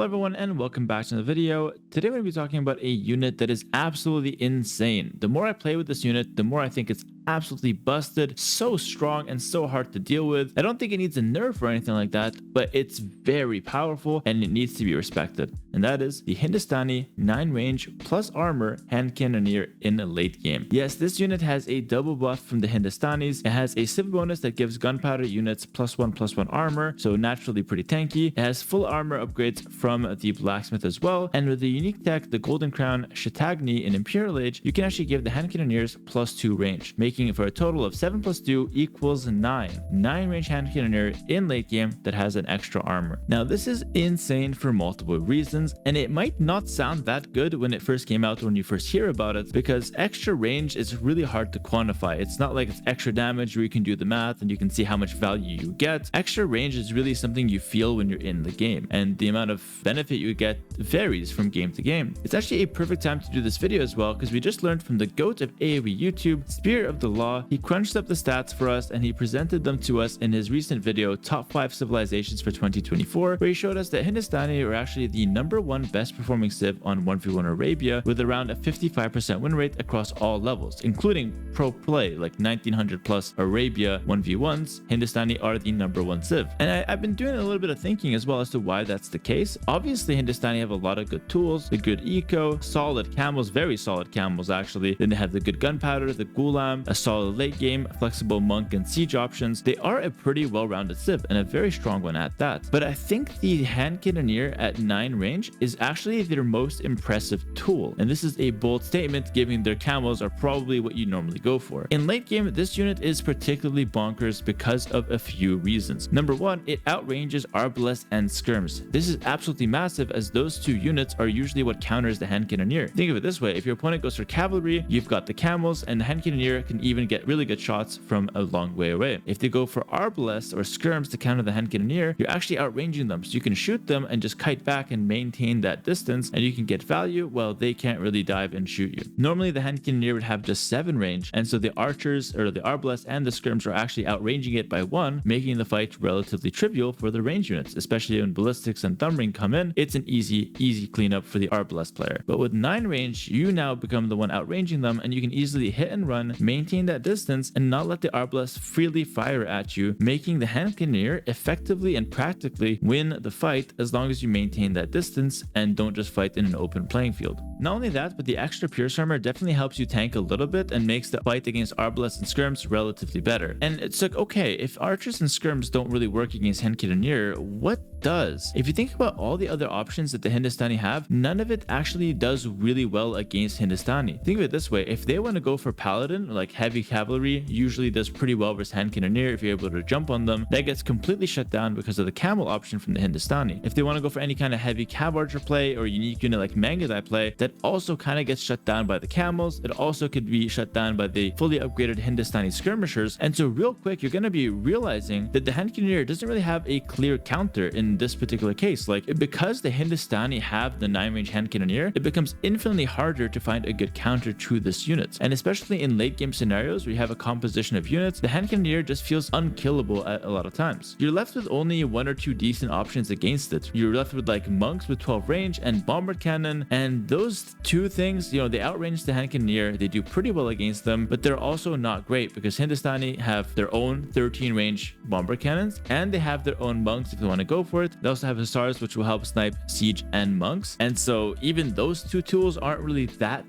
Hello everyone and welcome back to the video. Today we're going to be talking about a unit that is absolutely insane. The more I play with this unit, the more I think it's absolutely busted, so strong and so hard to deal with. I don't think it needs a nerf or anything like that, but it's very powerful and it needs to be respected. And that is the Hindustani 9 range plus armor hand cannoneer in a late game. Yes, this unit has a double buff from the Hindustanis. It has a civ bonus that gives gunpowder units +1/+1 armor, so naturally pretty tanky. It has full armor upgrades from the blacksmith as well, and with the unique tech, the Golden Crown Shatagni in Imperial Age, you can actually give the hand cannoneers +2 range, making it for a total of 7 + 2 = 9. 9 range hand cannoneer in late game that has an extra armor. Now this is insane for multiple reasons, and it might not sound that good when it first came out, when you first hear about it, because extra range is really hard to quantify. It's not like it's extra damage where you can do the math and you can see how much value you get. Extra range is really something you feel when you're in the game, and the amount of benefit you get varies from game to game. It's actually a perfect time to do this video as well, because we just learned from the GOAT of AoE YouTube, Spirit of the Law. He crunched up the stats for us and he presented them to us in his recent video, Top 5 Civilizations for 2024, where he showed us that Hindustani are actually the #1 best performing civ on 1v1 Arabia, with around a 55% win rate across all levels, including pro play like 1900 plus Arabia 1v1s. Hindustani are the #1 civ. And I've been doing a little bit of thinking as well as to why that's the case. Obviously, Hindustani have a lot of good tools, the good eco, solid camels, very solid camels actually. Then they have the good gunpowder, the gulam, a solid late game, flexible monk and siege options. They are a pretty well-rounded civ and a very strong one at that. But I think the hand cannoneer at 9 range is actually their most impressive tool. And this is a bold statement, given their camels are probably what you normally go for. In late game, this unit is particularly bonkers because of a few reasons. Number one, it outranges Arbalest and Skirms. This is absolutely massive, as those two units are usually what counters the hand cannoneer. Think of it this way: if your opponent goes for cavalry, you've got the camels, and the hand cannoneer can even get really good shots from a long way away. If they go for Arbalest or Skirms to counter the hand cannoneer, you're actually outranging them, so you can shoot them and just kite back and maintain that distance, and you can get value while they can't really dive and shoot you. Normally the hand cannoneer would have just 7 range, and so the archers or the Arbalest and the Skirms are actually outranging it by 1, making the fight relatively trivial for the range units. Especially when ballistics and thumbring come in, it's an easy cleanup for the Arbalest player. But with 9 range, you now become the one outranging them, and you can easily hit and run, maintain that distance, and not let the Arbalest freely fire at you, making the hand cannoneer effectively and practically win the fight as long as you maintain that distance and don't just fight in an open playing field. Not only that, but the extra pierce armor definitely helps you tank a little bit and makes the fight against Arbalest and Skirms relatively better. And it's like, okay, if archers and Skirms don't really work against hand cannoneer, what does? If you think about all the other options that the Hindustani have, none of it actually does really well against Hindustani. Think of it this way: if they want to go for paladin, like heavy cavalry usually does pretty well versus hand cannoneer. If you're able to jump on them, that gets completely shut down because of the camel option from the Hindustani. If they want to go for any kind of heavy cav archer play or unique unit like Mangadai play, that also kind of gets shut down by the camels. It also could be shut down by the fully upgraded Hindustani skirmishers. And so real quick, you're going to be realizing that the hand cannoneer doesn't really have a clear counter in this particular case. Like, because the Hindustani have the 9 range hand cannoneer, it becomes infinitely harder to find a good counter to this unit. And especially in late game scenarios where you have a composition of units, the hand cannoneer just feels unkillable at a lot of times. You're left with only 1 or 2 decent options against it. You're left with like monks with 12 range and bombard cannon, and those 2 things, you know, they outrange the hand cannoneer. They do pretty well against them, but they're also not great because Hindustani have their own 13 range bombard cannons, and they have their own monks if they want to go for it. They also have hussars, which will help snipe siege and monks, and so even those 2 tools aren't really that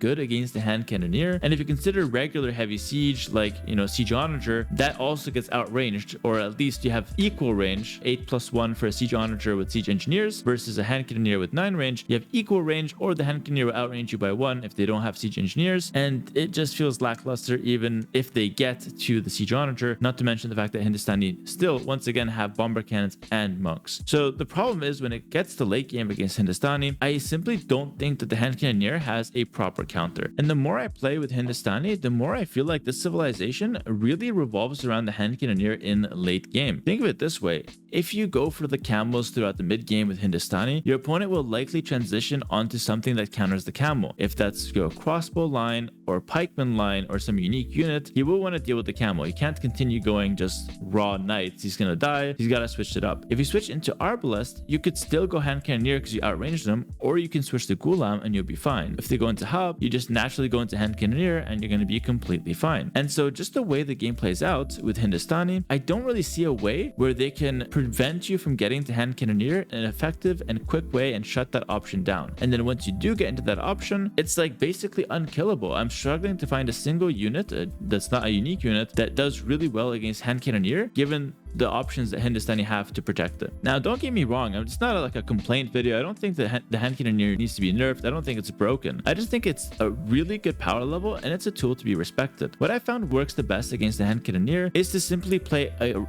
good against the hand cannoneer. And if you consider regular heavy siege, like, you know, siege onager, that also gets outranged, or at least you have equal range, 8+1 for a siege onager with siege engineers versus a hand cannoneer with 9 range. You have equal range, or the hand cannoneer will outrange you by 1 if they don't have siege engineers, and it just feels lackluster even if they get to the siege onager, not to mention the fact that Hindustani still once again have bomber cannons and monks. So the problem is, when it gets to late game against Hindustani, I simply don't think that the hand cannoneer has a proper counter. And the more I play with Hindustani, the more I feel like this civilization really revolves around the hand cannoneer in late game. Think of it this way: if you go for the camels throughout the mid game with Hindustani, your opponent will likely transition onto something that counters the camel. If that's your crossbow line or pikeman line or some unique unit, he will want to deal with the camel. He can't continue going just raw knights. He's gonna die. He's got to switch it up. If he switches switch into Arbalest, you could still go hand cannoneer because you outrange them, or you can switch to Gulam and you'll be fine. If they go into Hub, you just naturally go into hand cannoneer and you're going to be completely fine. And so just the way the game plays out with Hindustani, I don't really see a way where they can prevent you from getting to hand cannoneer in an effective and quick way and shut that option down. And then once you do get into that option, it's like basically unkillable. I'm struggling to find a single unit that's not a unique unit that does really well against hand cannoneer, given the options that Hindustani have to protect it. Now, don't get me wrong, it's not like a complaint video. I don't think that the hand cannoneer needs to be nerfed. I don't think it's broken. I just think it's a really good power level and it's a tool to be respected. What I found works the best against the hand cannoneer is to simply play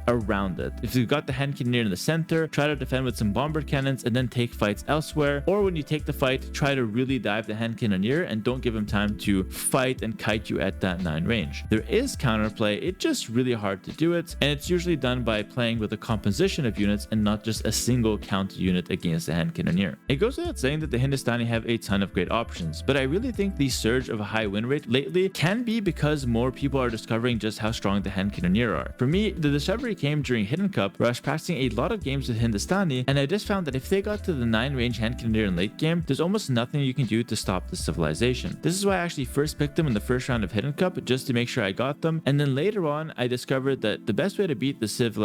around it. If you've got the hand cannoneer in the center, try to defend with some bombard cannons and then take fights elsewhere. Or when you take the fight, try to really dive the hand cannoneer and don't give him time to fight and kite you at that 9 range. There is counterplay. It's just really hard to do it, and it's usually done by playing with a composition of units and not just a single counter unit against the hand cannoneer. It goes without saying that the Hindustani have a ton of great options, but I really think the surge of a high win rate lately can be because more people are discovering just how strong the hand cannoneer are. For me, the discovery came during Hidden Cup, where I was practicing a lot of games with Hindustani, and I just found that if they got to the 9 range hand cannoneer in late game, there's almost nothing you can do to stop the civilization. This is why I actually first picked them in the first round of Hidden Cup, just to make sure I got them, and then later on I discovered that the best way to beat the civilization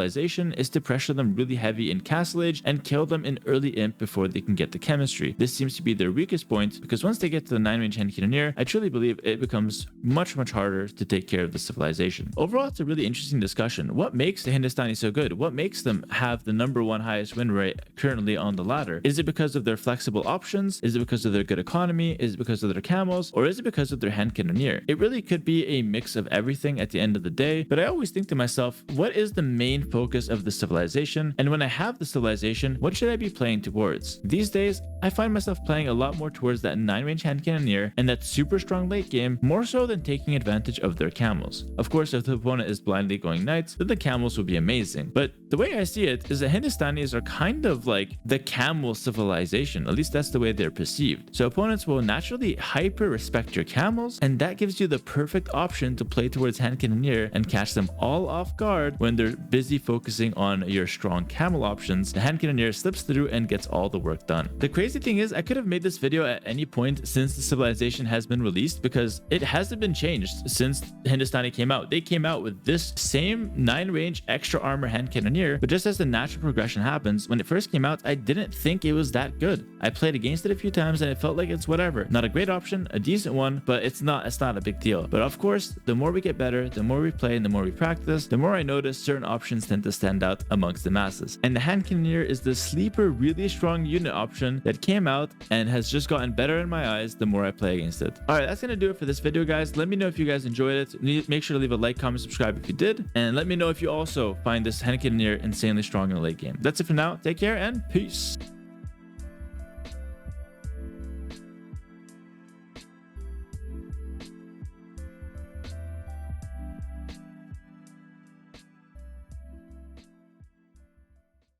is to pressure them really heavy in Castle Age and kill them in early imp before they can get the chemistry. This seems to be their weakest point, because once they get to the 9 range hand cannoneer, I truly believe it becomes much harder to take care of the civilization. Overall, it's a really interesting discussion. What makes the Hindustani so good? What makes them have the #1 highest win rate currently on the ladder? Is it because of their flexible options? Is it because of their good economy? Is it because of their camels? Or is it because of their hand cannoneer? It really could be a mix of everything at the end of the day, but I always think to myself, what is the main focus of the civilization? And when I have the civilization, what should I be playing towards? These days, I find myself playing a lot more towards that 9 range hand cannoneer and that super strong late game, more so than taking advantage of their camels. Of course, if the opponent is blindly going knights, then the camels will be amazing. But the way I see it is that Hindustanis are kind of like the camel civilization. At least that's the way they're perceived. So opponents will naturally hyper respect your camels, and that gives you the perfect option to play towards hand cannoneer and catch them all off guard when they're busy focusing on your strong camel options. The hand cannoneer slips through and gets all the work done. The crazy thing is, I could have made this video at any point since the civilization has been released, because it hasn't been changed since Hindustani came out. They came out with this same 9 range extra armor hand cannoneer, but just as the natural progression happens, when it first came out, I didn't think it was that good. I played against it a few times and it felt like it's whatever. Not a great option, a decent one, but it's not a big deal. But of course, the more we get better, the more we play and the more we practice, the more I notice certain options tend to stand out amongst the masses. And the hand cannoneer is the sleeper, really strong unit option that came out and has just gotten better in my eyes the more I play against it. Alright, that's gonna do it for this video, guys. Let me know if you guys enjoyed it. Make sure to leave a like, comment, subscribe if you did, and let me know if you also find this hand cannoneer insanely strong in the late game. That's it for now. Take care and peace.